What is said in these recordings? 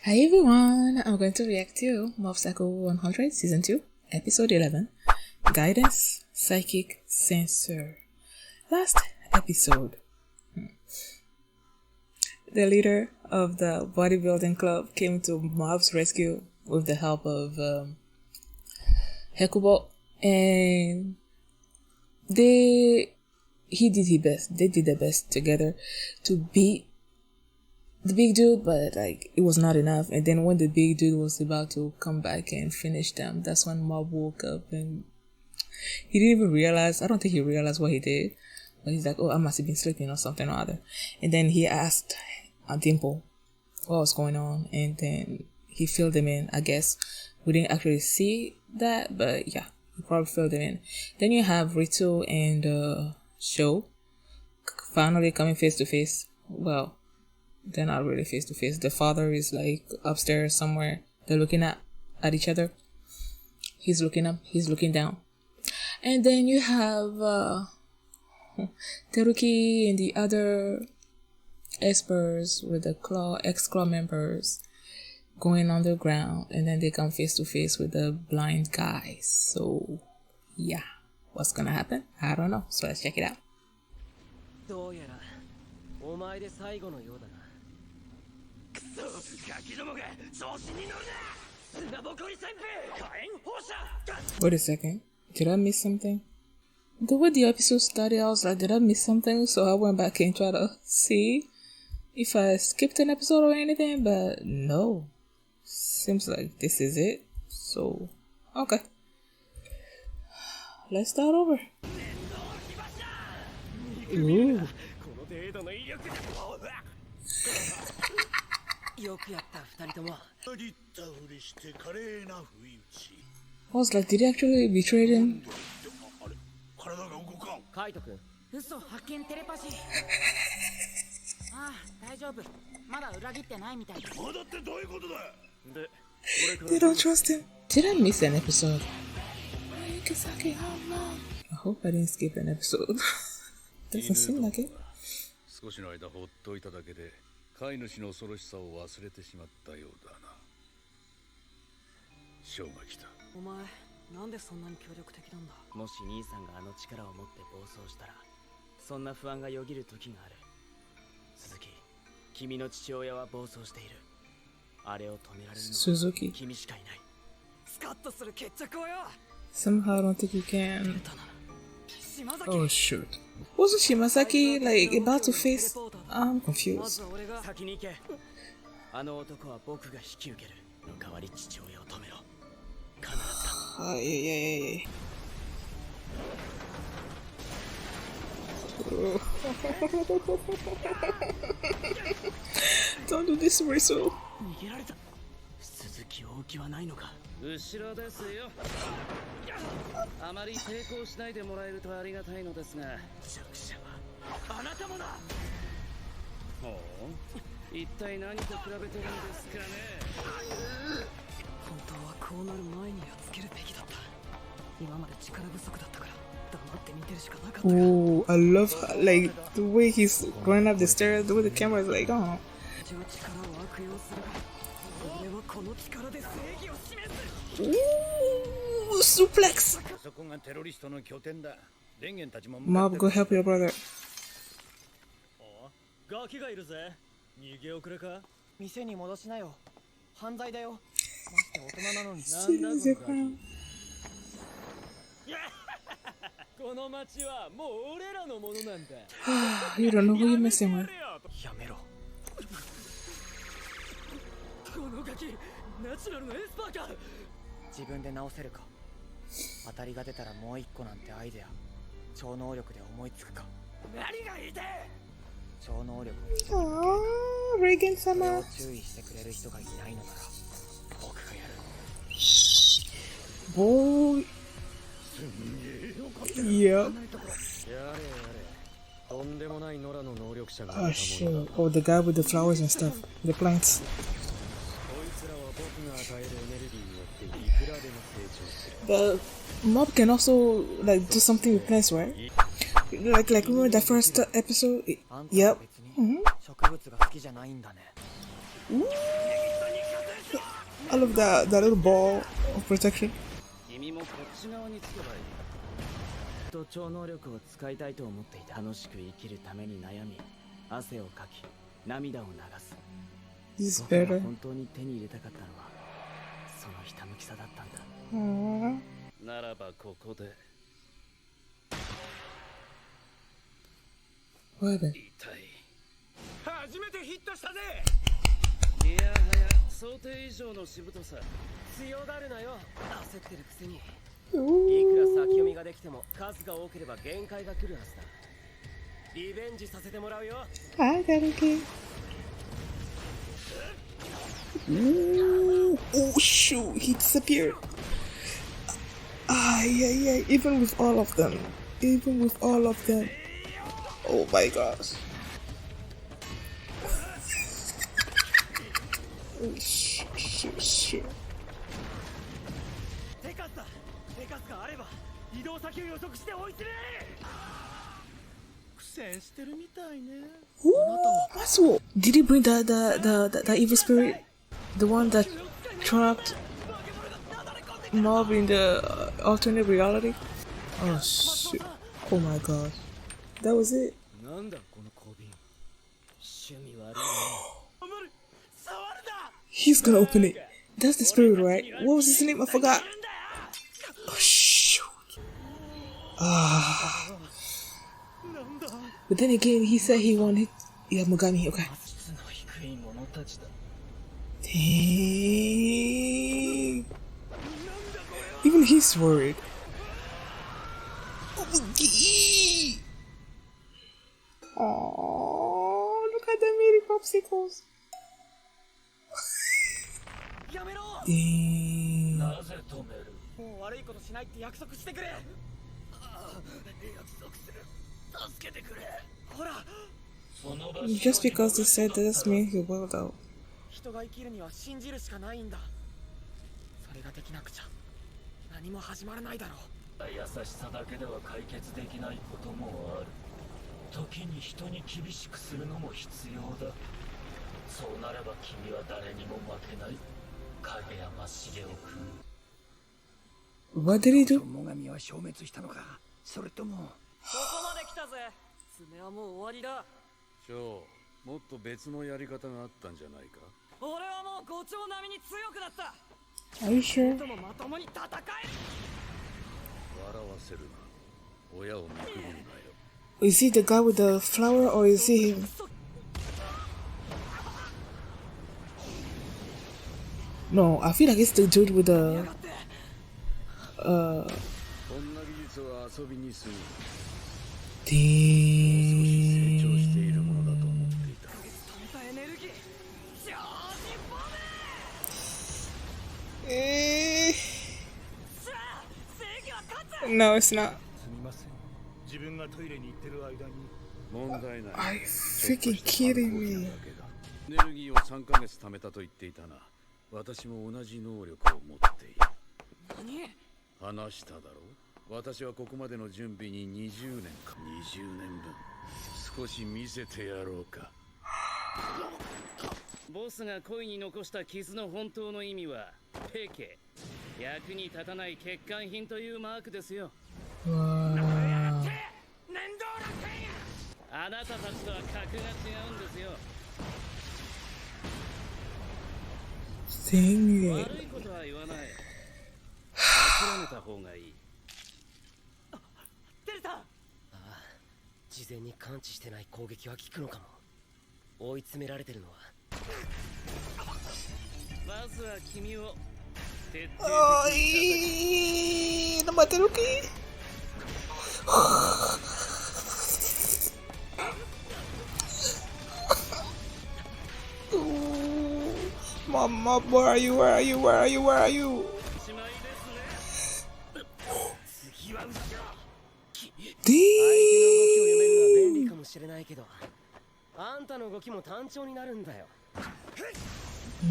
Hi everyone, I'm going to react to Mob Psycho 100 Season 2, Episode 11, Guidance, Psychic Sensor. Last episode, the leader of the bodybuilding club came to Mob's rescue with the help of Hekubo, and they did their best together to beat the big dude, but like it was not enough. And then when the big dude was about to come back and finish them, that's when Mob woke up and he didn't even realize. I don't think he realized what he did, but he's like, "Oh, I must have been sleeping or something or other." And then he asked Dimple what was going on, and then he filled them in. I guess we didn't actually see that, but yeah, he probably filled them in. Then you have Rito and Sho finally coming face to face. Well, they're not really face to face. The father is like upstairs somewhere. They're looking at each other. He's looking up, he's looking down. And then you have Teruki and the other espers with the ex-claw members going underground, and then they come face to face with the blind guys. So yeah, what's gonna happen? I don't know. So let's check it out. Wait a second. Did I miss something? The way the episode started, I was like, did I miss something? So I went back and tried to see if I skipped an episode or anything, but no. Seems like this is it. So, okay. Let's start over. Ooh. I was like, did he actually betray him? They don't trust him. Did I miss an episode? I hope I didn't skip an episode. Doesn't seem like it. 少しの間放っておいただけで飼い主の恐ろしさを忘れてしまったようだな。ショーが来た。お前、なんでそんなに協力的なんだ。もし兄さんがあの力を持って暴走したら、そんな不安がよぎる時がある。鈴木、君の父親は暴走している。あれを止められるのは君しかいない。スカッとする決着をよ。Somehow I don't think you can. Oh shoot. Wasn't Shimazaki like about to face? I'm confused. Yeah. Don't do this, Riso. 後ろですよ。あまり抵抗しないでもらえるとありがたいのですが、弱者はあなたもだ。ほう、一体何と比べてるんですかね。本当はこうなる前にやっつけるべきだった。今まで力不足だったから黙って見てるしかなかった。Oh, I love how, like the way he's going up the stairs, the way the camera is like, oh. Ooh, suplex! Mob, go help your brother. ガキがいるぜ。逃げ遅れか。店に戻しなよ。犯罪だよ。まして大人なのに。なんだこれ。この町はもう俺らのものなんだ。You don't know who you're messing with. やめろ。このガキ、ナチュラルのエスパーか。自分で直せるか。当たりが出たらもう一個なんてアイデア。超能力で思いつくか。何が言いてえ。超能力をreigen様。注意してくれる人がいないのなら僕がやる。Boy. Yep. Oh shit. Oh, the guy with the flowers and stuff. The plants. But Mob can also like do something with plants, right? Like remember that first episode? Yep. Ooh. I love that little ball of protection. 君もこっち側につけばいい。と超能力を使いたいと思っていた。楽しく生きるために悩み、汗をかき、涙を流す。 This is 僕が better. 本当に手に入れたかったのはそのひたむきさだったんだ。 Aww. ならばここで What happened? 痛い。初めてヒットしたぜ。いやはや想定以上のしぶとさ。強がるなよ。焦ってるくせに。い Ooh. くら先読みができても数が多ければ限界が来るはずだ。リベンジさせてもらうよ。 I got it. Okay. Ooh. Oh shoot! He disappeared. Ah, yeah. Even with all of them. Oh my gosh. Oh, shoot. 手数だ。手数があれば移動先を予測して追い詰め。苦戦してるみたいね。 Ooh, that's what. Did he bring the evil spirit? The one that trapped Mob in the alternate reality? Oh shit. Oh my god. That was it. なんだこの小瓶。趣味悪いね。触るな。 He's gonna open it. That's the spirit, right? What was his name? I forgot. Oh shoot. Ah. But then again, he said he wanted. Yeah, Mogami. Okay. Dang. Even he's worried. Oh, look at the mini popsicles. やめろ。 Dang. なぜ止める。もう悪いことしないって約束してくれ。約束する。助けてくれ。ほら。 Just because they said that doesn't mean he will though. 人が生きるには信じるしかないんだ。それができなくちゃ何も始まらないだろう。優しさだけでは解決できないこともある。時に人に厳しくするのも必要だ。そうなれば君は誰にも負けない。影やましげを食う。 What did he do? 最上は消滅したのか。それとも。ここまで来たぜ。爪はもう終わりだ。ショー、もっと別のやり方があったんじゃないか。俺はもう五丁並みに強くなった。 Are you sure? でもまともに戦え。笑わせるな。親を見くびるなよ。 Is he the guy with the flower or is he him? No, I feel like it's the dude with the こんな技術は遊びにすぎ。 Dang. 成長しているものだと思っていた。 No, it's not. すみません。自分がトイレに行ってる間に。問題ない。 Are you freaking kidding me? エネルギーを3ヶ月貯めたと言っていたな。私も同じ能力を持っている。話しただろう。私はここまでの準備に20年か。20年分。少し見せてやろうか。ボスが恋に残した傷の本当の意味はペケ。役に立たない欠陥品というマークですよ。 Wow. あなたたちとは格が違うんですよ。 Dang 悪 it. いことは言わない。諦めた方がいい。テルさん。ああ、事前に感知してない攻撃は効くのかも。追い詰められてるのは。まずは君を徹底的に Ay, no mate Teruki. Mama, where are you? Where are you? Where are you? Where are you? しまいですね。次は後ろ。 Dang. 読めるのは便利かもしれないけど、あんたの動きも単調になるんだよ。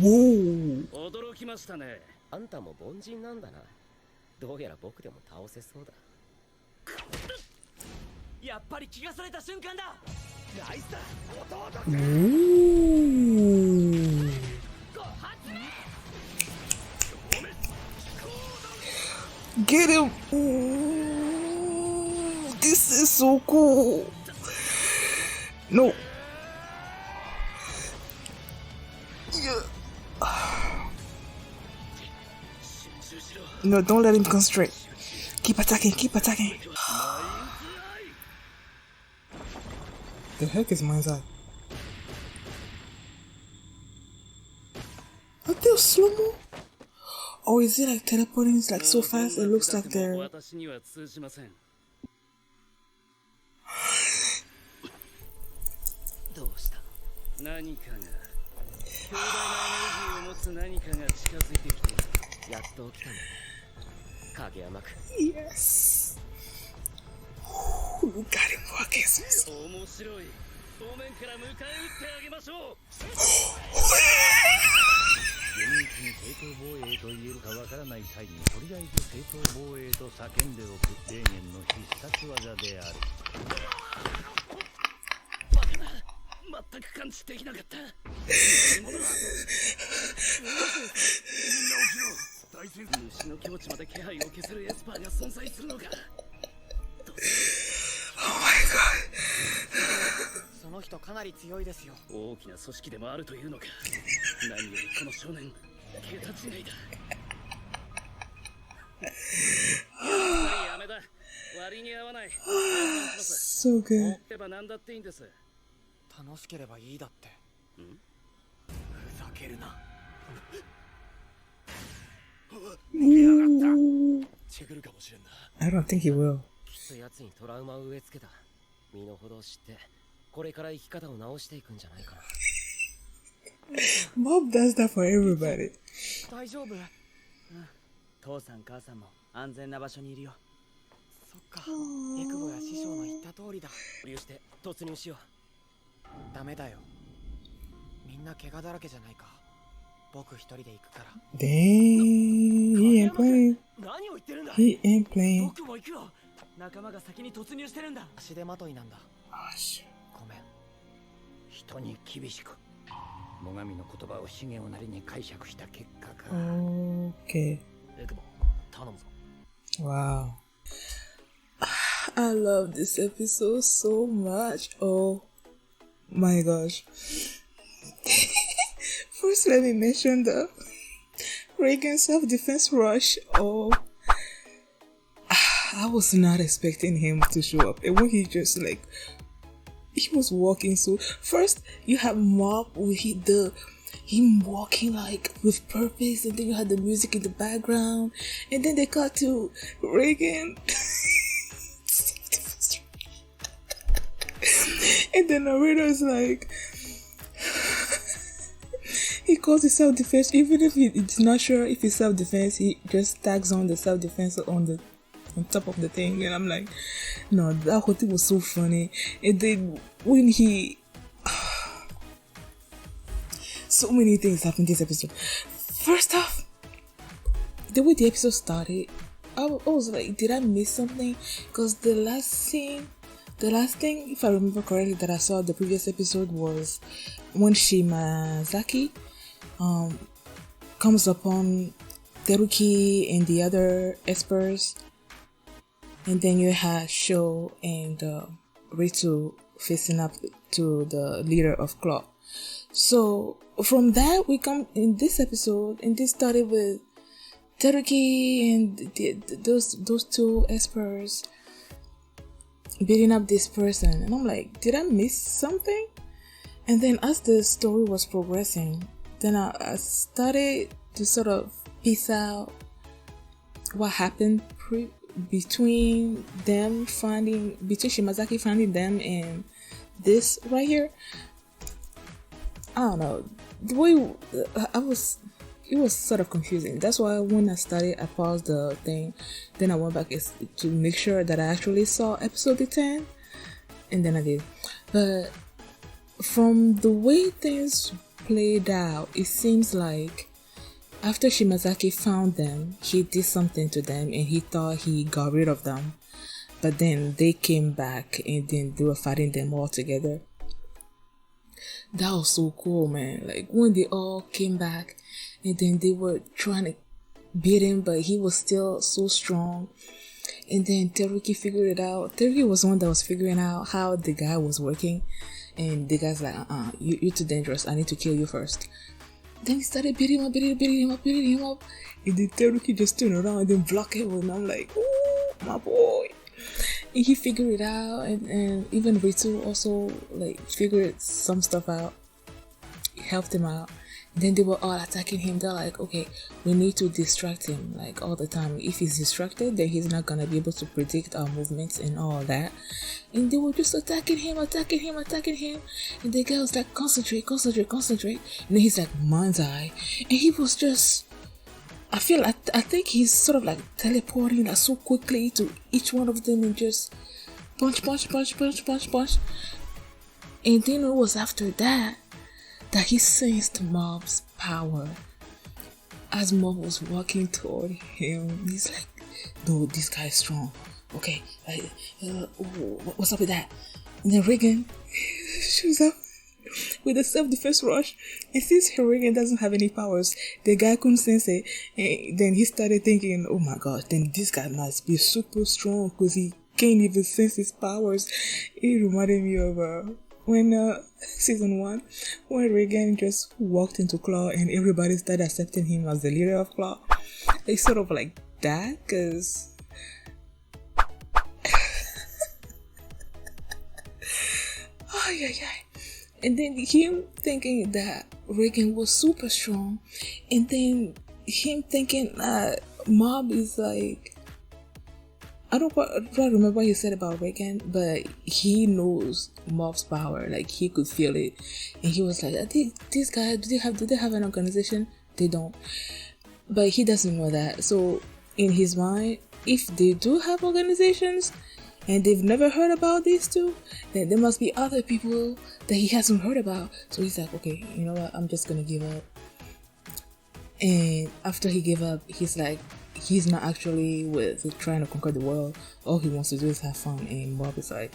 Whoa. 驚きましたね。あんたも凡人なんだな。どうやら僕でも倒せそうだ。やっぱり気がされた瞬間だ。ナイスだ。Ooh. Get him! Ooh, this is so cool. No. Yeah. No, don't let him constrict. Keep attacking, keep attacking. The heck is Mind's Eye? Are they slow-mo? Or is it like teleporting like so fast it looks like they're... どうした？何かが強大なエネルギーを持つ何かが近づいてきている。やっと起きたね。影山くん。 Yes. Ooh, you got him working. 面白い。正面から迎え撃ってあげましょう。厳密に正当防衛と言えるかわからない際にとりあえず正当防衛と叫んでおくレーゲンの必殺技である。バカな、全く感知できなかった。みんな起きろ。大戦虫の境地まで気配を消せるエスパーが存在するのか。Oh my god. その人かなり強いですよ。大きな組織でもあるというのか。何よりこの少年、桁違いだ。やめだ。割に合わない。So good. れば何だっていいんです。楽しければいいだって。ふざけるな。チェグルかもしれんな。I don't think he will. きついやつにトラウマを植え付けた。身の程を知って、これから生き方を直していくんじゃないかな。Mom does that for everybody. 大丈夫？父さん母さんも安全な場所にいるよ。そっか。エクボや師匠の言った通りだ。保留して突入しよう。ダメだよ。みんな怪我だらけじゃないか。僕一人で行くから。Dang, he ain't playing. 何を言ってるんだ。 He ain't playing. 僕も行くよ。仲間が先に突入してるんだ。足手まといなんだ。ごめん。人に厳しく。最上の言葉を資源をなりに解釈した結果か。Okay. エクボ、頼むぞ。 Wow. I love this episode so much. Oh my gosh. First, let me mention the Reigen self-defense rush. Oh, I was not expecting him to show up. And when he just like, he was walking so... First, you have Mob with him walking like with purpose, and then you had the music in the background, and then they cut to Reigen. And the narrator is like, he calls it self-defense, even if it's not sure if it's self-defense, he just tags on the self-defense on top of the thing, and I'm like, no, that whole thing was so funny. And then when he, so many things happened this episode. First off, the way the episode started, I was like, did I miss something? Because the last thing, if I remember correctly, that I saw the previous episode was when Shimazaki comes upon Teruki and the other espers, and then you had Sho and Ritsu facing up to the leader of Claw. So from that we come in this episode, and this started with Teruki and those two espers beating up this person, and I'm like, did I miss something? And then as the story was progressing, then I started to sort of piece out what happened between Shimazaki finding them and this right here. I don't know, the way it was sort of confusing. That's why when I started, I paused the thing, then I went back to make sure that I actually saw episode 10, and then I did. But from the way things played out, it seems like after Shimazaki found them, he did something to them and he thought he got rid of them. But then they came back and then they were fighting them all together. That was so cool, man. Like when they all came back and then they were trying to beat him, but he was still so strong. And then Teruki figured it out. Teruki was the one that was figuring out how the guy was working. And the guy's like, you're too dangerous. I need to kill you first. Then he started beating him up. And then Teruki just turned around and then blocked him. And I'm like, oh, my boy. And he figured it out. And even Ritsu also like figured some stuff out. Helped him out. Then they were all attacking him. They're like, okay, we need to distract him like all the time. If he's distracted, then he's not gonna be able to predict our movements and all that. And they were just attacking him. And the guy was like, concentrate. And then he's like, mind's eye. And he was just, I think he's sort of like teleporting like so quickly to each one of them and just punch. And then it was after that he sensed Mob's power. As Mob was walking toward him, he's like, no, this guy is strong. Okay, what's up with that? And then Reigen shows up with a self-defense rush. And since Reigen doesn't have any powers, the guy couldn't sense it. And then he started thinking, oh my god, then this guy must be super strong because he can't even sense his powers. It reminded me of when season 1, when Reigen just walked into Claw and everybody started accepting him as the leader of Claw. It's sort of like that, because and then him thinking that Reigen was super strong, and then him thinking that Mob is like, I don't remember what he said about Reigen, but he knows Mob's power. Like, he could feel it, and he was like, "These guys, do they have an organization? They don't." But he doesn't know that. So in his mind, if they do have organizations and they've never heard about these two, then there must be other people that he hasn't heard about. So he's like, okay, you know what? I'm just gonna give up. And after he gave up, he's like, he's not actually with trying to conquer the world. All he wants to do is have fun. And Mob is like,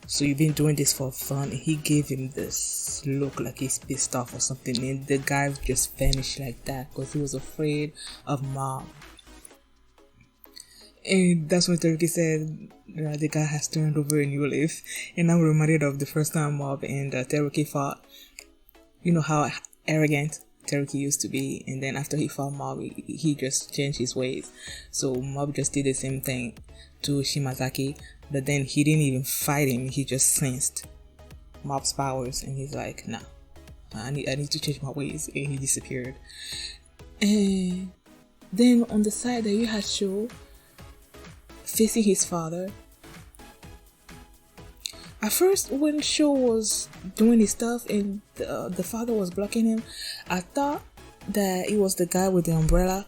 so you've been doing this for fun? And he gave him this look like he's pissed off or something. And the guy just vanished like that because he was afraid of Mob. And that's when Teruki said, the guy has turned over a new leaf. And I'm reminded of the first time Mob and Teruki fought. You know how arrogant Teruki used to be, and then after he fought Mob, he just changed his ways. So Mob just did the same thing to Shimazaki, but then he didn't even fight him. He just sensed Mob's powers, and he's like, nah, I need to change my ways, and he disappeared. And then on the side that you had Sho facing his father. At first, when Sho was doing his stuff and the father was blocking him, I thought that it was the guy with the umbrella.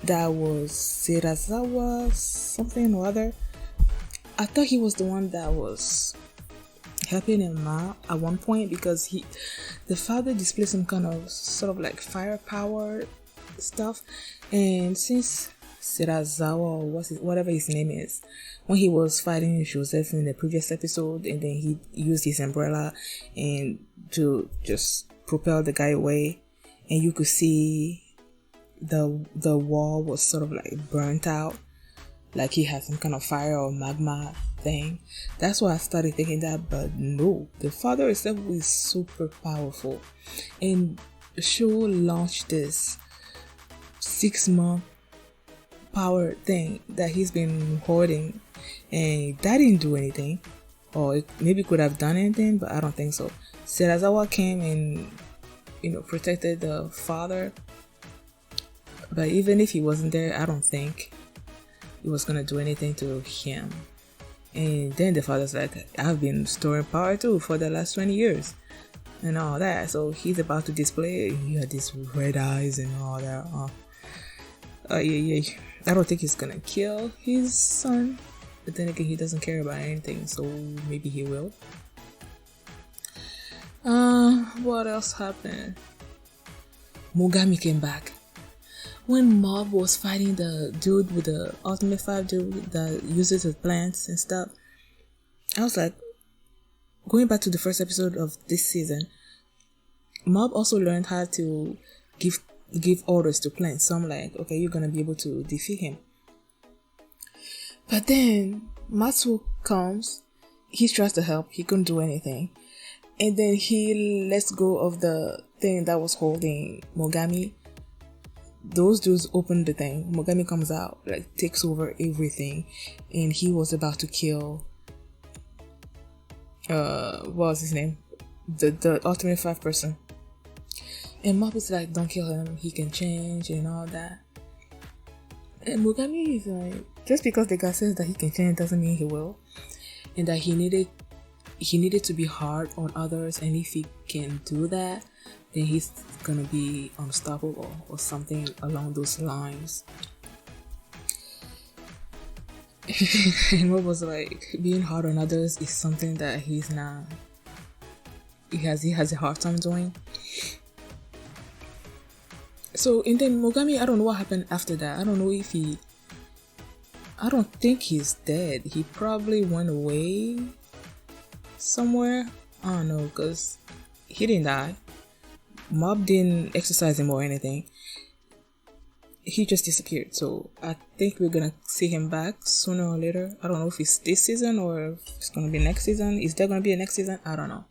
That was Shirazawa something or other. I thought he was the one that was helping him out at one point, because the father displayed some kind of sort of like firepower stuff, and since Shirazawa, or whatever his name is, when he was fighting Joseph in the previous episode, and then he used his umbrella and to just propel the guy away, and you could see the wall was sort of like burnt out, like he had some kind of fire or magma thing. That's why I started thinking that, but no, the father itself is super powerful, and Sho launched this 6-month power thing that he's been hoarding, and that didn't do anything, or it maybe could have done anything, but I don't think so. Shirazawa came and protected the father, but even if he wasn't there, I don't think it was gonna do anything to him. And then the father's like, I've been storing power too for the last 20 years and all that, so he's about to display it. He had these red eyes and all that. Yeah. I don't think he's gonna kill his son, but then again, he doesn't care about anything, so maybe he will. What else happened? Mogami came back. When Mob was fighting the dude with the Ultimate 5 dude that uses the plants and stuff, I was like, going back to the first episode of this season, Mob also learned how to give give orders to plant. So I'm like, okay, you're gonna be able to defeat him. But then Matsuo comes, he tries to help, he couldn't do anything. And then he lets go of the thing that was holding Mogami. Those dudes open the thing. Mogami comes out, like takes over everything. And he was about to kill what was his name? The ultimate 5 person. And Mob is like, don't kill him, he can change and all that. And Mogami is like, just because the guy says that he can change doesn't mean he will. And that he needed to be hard on others, and if he can do that, then he's gonna be unstoppable or something along those lines. And what was like, being hard on others is something that he has a hard time doing. So, and then Mogami, I don't know what happened after that. I don't know if I don't think he's dead. He probably went away somewhere. I don't know, because he didn't die. Mob didn't exercise him or anything. He just disappeared. So I think we're gonna see him back sooner or later. I don't know if it's this season or if it's gonna be next season. Is there gonna be a next season? I don't know.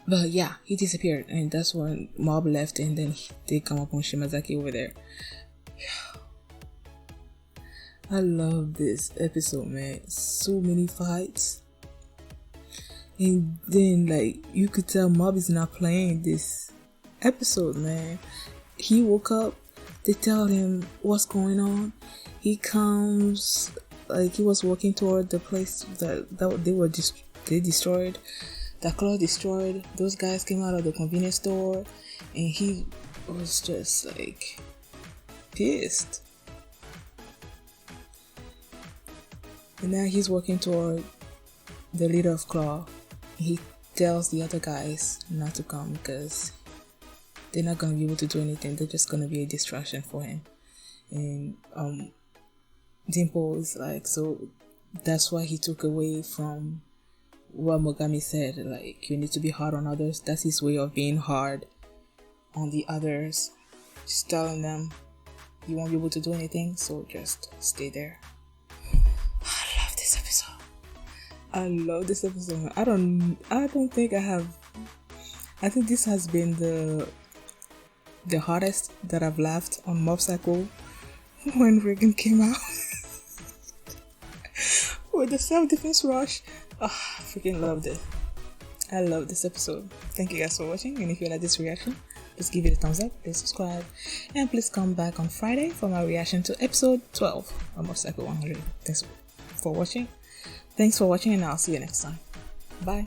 But yeah, he disappeared, and that's when Mob left, and then they come up on Shimazaki over there. I love this episode, man. So many fights. And then, like, you could tell Mob is not playing this episode, man. He woke up, they tell him what's going on. He comes, like, he was walking toward the place that they destroyed. The Claw destroyed. Those guys came out of the convenience store, and he was just, like, pissed. And now he's walking toward the leader of Claw. He tells the other guys not to come because they're not going to be able to do anything. They're just going to be a distraction for him. And Dimple is like, so that's why he took away from what Mogami said. Like, you need to be hard on others. That's his way of being hard on the others. Just telling them you won't be able to do anything, so just stay there. I love this episode. I don't think I have. I think this has been the hardest that I've laughed on Mob Psycho when Reigen came out with the self-defense rush. I freaking loved it. I love this episode. Thank you guys for watching, and if you like this reaction, please give it a thumbs up, please subscribe, and please come back on Friday for my reaction to episode 12 of Mob Psycho 100. Thanks for watching. And I'll see you next time. Bye.